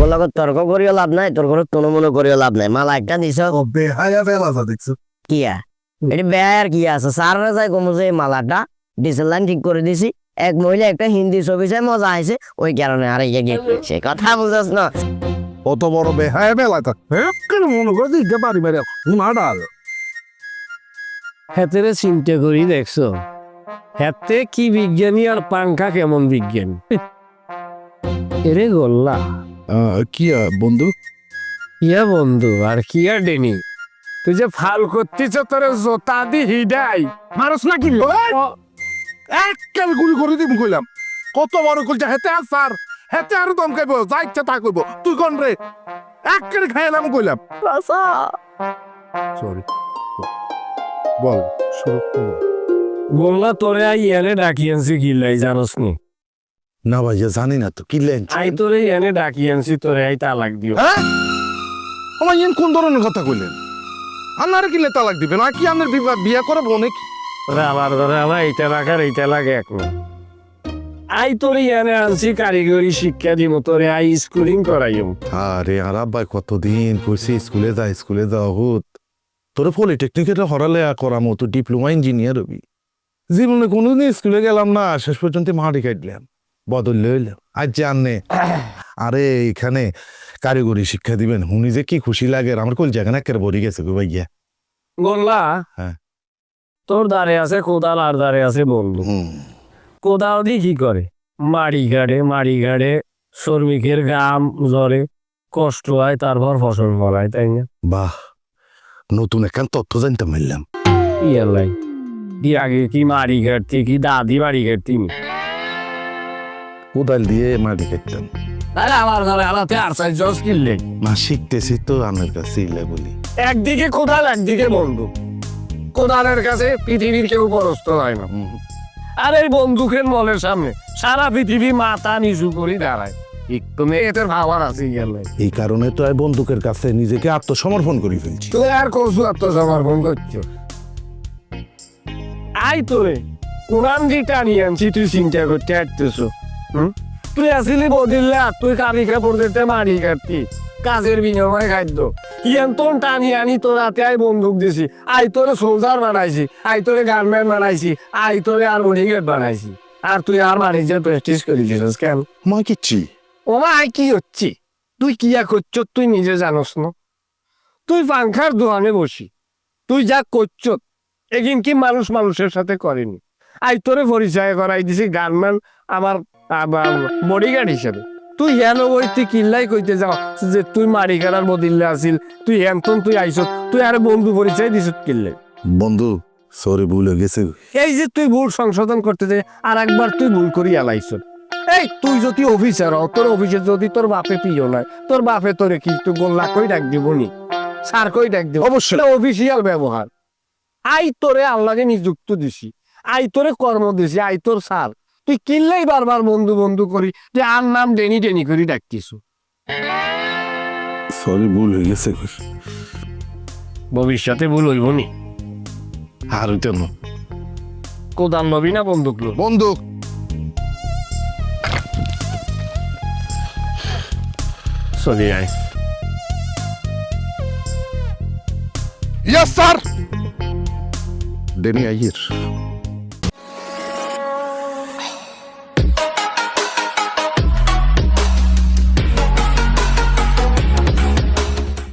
আমার লগত তর্ক করিও লাভ নাই, তোর ঘরে তোর মনে করিও লাভ নাই। মালা একটা দিছ বেহায়া বেলা দেখছো কিয়া, এটা বেহায় আর কি আছে? সারা যায় কমু যে মালাটা ডিসেল লাইন ঠিক করে দিছি। এক মহিলা একটা হিন্দি ছবি চাই মজা আইছে, ওই কারণে আর সে কথা বুঝাস না। অত বড় বেহায়া বেলা থাক মনে করে দিতে পারি বাইরে ডাল হাতেরে চিন্তা করি দেখছো, হাতে কি বিজ্ঞানী আর পাঙ্খা কেমন বিজ্ঞান। এরে গোল্লা কি বন্ধু ইয়া বন্ধু আর কি আর ডেনি, তুই যে ফাল করতেছ তোর জোতা দি হিডাই মানুষ না কি এককাল গুলি করে দিম কইলাম। কত বড় কইছে হেতে আর স্যার হেতে আর দম খাইব, যা ইচ্ছা তা কইব। তুই কোন রে এককাল খাইলাম কইলাম। সরি বল শুরু কর। গোল্লা তোরে আই এনে ডাকি আনছি গিল্লাই জানোস নি? না ভাইয়া জানি না তো কি লেন। আই তোরে এনে ডাকি আনছি তোরে আই তালাক দিও। হ্যাঁ আমার ইয়েন কোন ধরনের কথা কইলেন? আপনারা কি তালাক দিবেন? আর কি আপনার বিয়া করবো নাকি? ওরে আমার ঘরে আমার এইটা রাখার এইটা লাগে এখন। আই তোরে এনে আনছি কারিগরি শিক্ষা দিব, তোরে আই স্কুলিং করাইম। আরে আর আব্বাই কতদিন কইছি স্কুলে যা হুত তোর পলিটেকনিকের হরালে করামো, তো ডিপ্লোমা ইঞ্জিনিয়ার হবি। জীবনে কোনোদিন স্কুলে গেলাম না, শেষ পর্যন্ত মাটি কাটলাম, বদল লইলাম। আজ জানে আরে এখানে কারিগরি শিক্ষা দিবেন, হুনি যে কি খুশি লাগে। আমার কোল জায়গা না কেন বড়ি গেছে গো ভাইয়া। গোল্লা হ্যাঁ তোর দ্বারে আছে কোদাল আর দ্বারে আছে বন্ধু। কোদাল দিয়ে কি করে? মাড়ি গাড়ে শ্রমিকের ঘাম ঝরে, কষ্ট হয়, তারপর ফসল ফলায়, তাই না? বাহ, নতুন একখান তথ্য জানতে পারলাম। ইয়ালাই দি আগে কি মাড়ি ঘাটতি, কি দাদি বাড়ি ঘাটতি? কোদাল দিয়ে মাটি কাটতাম। আরে আমার ঘরে আলাতে আর সাইজ কিনলে না শিখতেছি তো আমার কাছে ইলে বলি। একদিকে কোদাল একদিকে বন্দুক। কোদালের কাছে পৃথিবীর কেউ পরস্ত হয় না, আর এই বন্দুকের মলের সামনে সারা পৃথিবী মাথা নিচু করে দাঁড়ায়। তুমি এদের ভাবার আছে গেলে এই কারণে তো এই বন্দুকের কাছে নিজেকে আত্মসমর্পণ করে ফেলছি। তুই আর কসু আত্মসমর্পণ করছো? আই তোরে কোরআন দিটা নিয়ে আনছি, তুই চিন্তা করতে আসতেছো? তুই আসিলি বদিল্লা, তুই কারি কাপড় দিতে মারি কাটতি, কাজের বিনিময় খাদ্য ইয়ন্তন টানি আনি তোর হাতে আই বন্দুক দিছি। আই তোরে সোলজার বানাইছি, আই তোরে গার্মেন্ট বানাইছি, আই তোরে আর বডিগার্ড বানাইছি, আর তুই আর মানিজের প্র্যাকটিস করে দিছিস কেন? মা কিচ্ছি ও মা আই কি হচ্ছি? তুই কিয়া করছ তুই নিজে জানোস না? তুই পাংখার দোকানে বসি, তুই যা করছ এগিন কি মানুষ মানুষের সাথে করেনি। আই তোরে পরিচয় করাই দিছি গার্মেন্ট আমার বডিগার্ড হিসেবে। তুই হেন বই তুই কিল্লাই কইতে যাও যে তুই মারি কাটার বদিল্লা আসিল, তুই এমতন তুই আইস, তুই আর বন্ধু পরিচয় দিস কিল্লে। বন্ধু সরি ভুল হয়ে গেছে। এই যে তুই ভুল সংশোধন করতে যে আর একবার তুই ভুল করি আলাইছ। এই তুই যদি অফিসার হও, তোর অফিসে যদি তোর বাপে পিও নয়, তোর বাপে তোরে কি তুই গোল্লা কই ডাক দিব নি, স্যার কই ডাক দিব? অবশ্যই অফিসিয়াল ব্যবহার। আই তোরে আল্লাহকে নিযুক্ত দিছি, আই তোরে কর্ম দিছি, আই তোর স্যার। তুই কিনলেই বারবার বন্ধু বন্ধু করি যে আর নাম ডেনি ডেনি করি ডাকতিস। সরি ভুল হয়ে গেছে। ভবিষ্যতে ভুল হইব নি? আর কেন কোদাল নবী না বন্দুক লো? বন্দুক। চলি আয়। Yes sir. ডেনি আইয়ের